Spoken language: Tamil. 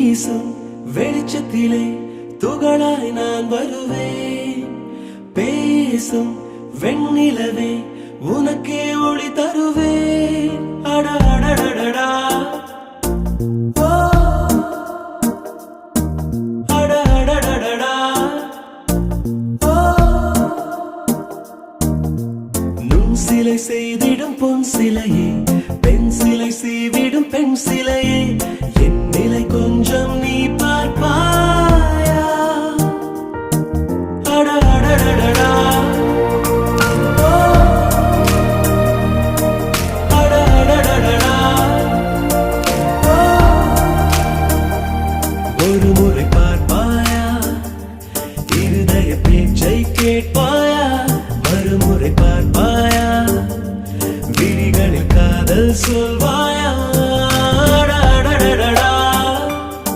வீசும் வெளிச்சத்திலே துகளாய் நான் வருவேன். பேசும் வெண்ணிலவே உனக்கே ஒளி தருவேன். அட அடடடடா ஓ அட அடடடடா ஓ நுண் சிலை செய்திடும் பொன் சிலையே, பெண் சிலை செய்விடும் பெண் சிலையே, என் நிலை கொஞ்சம் நீ பார்ப்பாயா? அட அடடடடா ஓ அட அடடடடா ஓ ஒரு முறை பார்ப்பாயா? இருதய பேச்சை கேட்பாயா? மறுமுறை பார்ப்பாயா? விழிகளில் காதல் சொல்